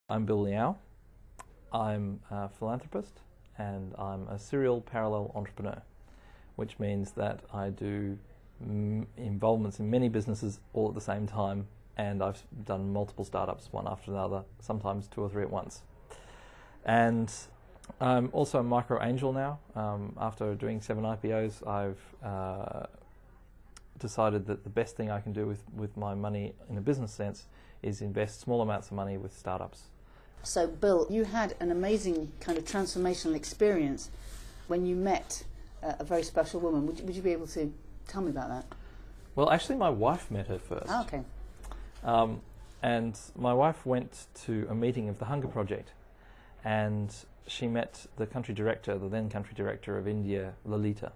I'm Bill Liao. I'm a philanthropist and I'm a serial parallel entrepreneur, which means that I do involvements in many businesses all at the same time, and I've done multiple startups one after another, sometimes 2 or 3 at once. And I'm also a micro angel now. After doing 7 IPOs, I've decided that the best thing I can do with my money in a business sense is invest small amounts of money with startups. So Bill, you had an amazing kind of transformational experience when you met a very special woman. Would you be able to tell me about that? Well, actually my wife met her first. Oh, okay. And my wife went to a meeting of the Hunger Project, and she met the country director, the then country director of India, Lalita.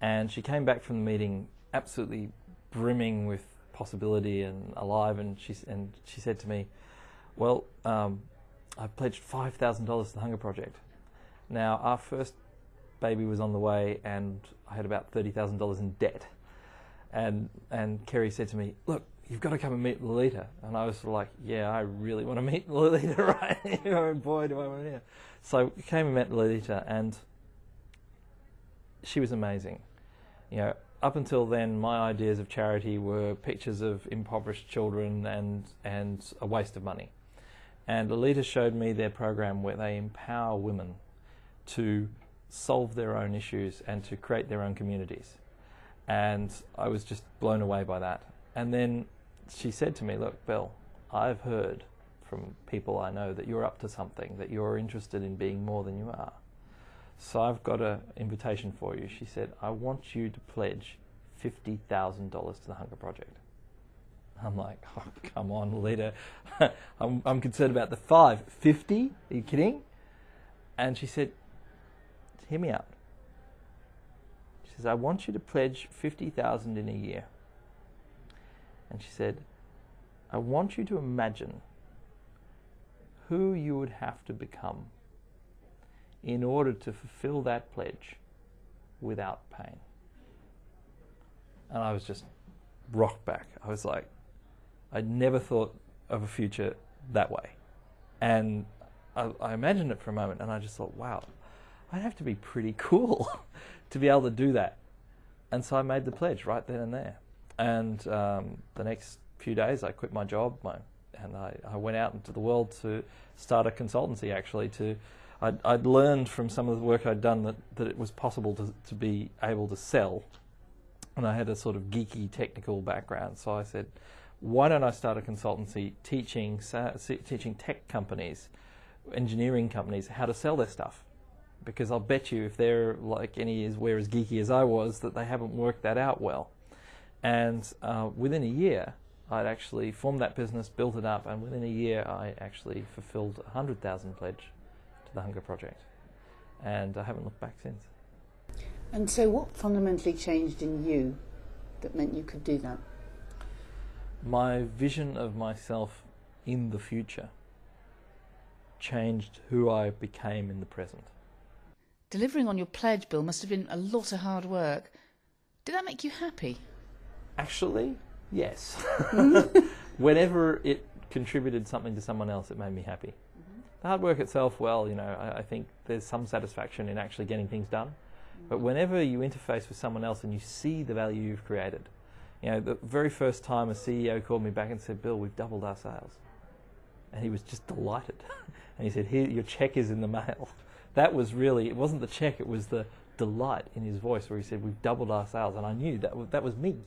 And she came back from the meeting absolutely brimming with possibility and alive, and she said to me, well, I pledged $5,000 to the Hunger Project. Now, our first baby was on the way, and I had about $30,000 in debt. And Kerry said to me, look, you've got to come and meet Lolita. And I was sort of like, yeah, I really want to meet Lolita, right? Oh, boy, do I want to. So we came and met Lolita, and she was amazing. You know, up until then, my ideas of charity were pictures of impoverished children and a waste of money. And Lolita showed me their program where they empower women to solve their own issues and to create their own communities. And I was just blown away by that. And then she said to me, look, Bill, I've heard from people I know that you're up to something, that you're interested in being more than you are. So I've got an invitation for you. She said, I want you to pledge $50,000 to the Hunger Project. I'm like, oh, come on, Lolita. I'm concerned about the 50? Are you kidding? And she said, hear me out. She says, I want you to pledge $50,000 in a year. And she said, I want you to imagine who you would have to become in order to fulfill that pledge without pain. And I was just rocked back. I was like, I'd never thought of a future that way. And I imagined it for a moment, and I just thought, wow, I'd have to be pretty cool to be able to do that. And so I made the pledge right then and there. And the next few days, I quit my job, and I went out into the world to start a consultancy, actually. I'd learned from some of the work I'd done that it was possible to be able to sell. And I had a sort of geeky technical background, so I said, why don't I start a consultancy teaching tech companies, engineering companies, how to sell their stuff? Because I'll bet you if they're like were as geeky as I was, that they haven't worked that out well. And within a year, I'd actually formed that business, built it up, and within a year I actually fulfilled a 100,000 pledge to the Hunger Project. And I haven't looked back since. And so what fundamentally changed in you that meant you could do that? My vision of myself in the future changed who I became in the present. Delivering on your pledge, Bill, must have been a lot of hard work. Did that make you happy? Actually, yes. Whenever it contributed something to someone else, it made me happy. The hard work itself, well, you know, I think there's some satisfaction in actually getting things done. But whenever you interface with someone else and you see the value you've created, you know, the very first time a CEO called me back and said, Bill, we've doubled our sales. And he was just delighted. And he said, here, your check is in the mail. That was really, it wasn't the check, it was the delight in his voice where he said, we've doubled our sales. And I knew that was me.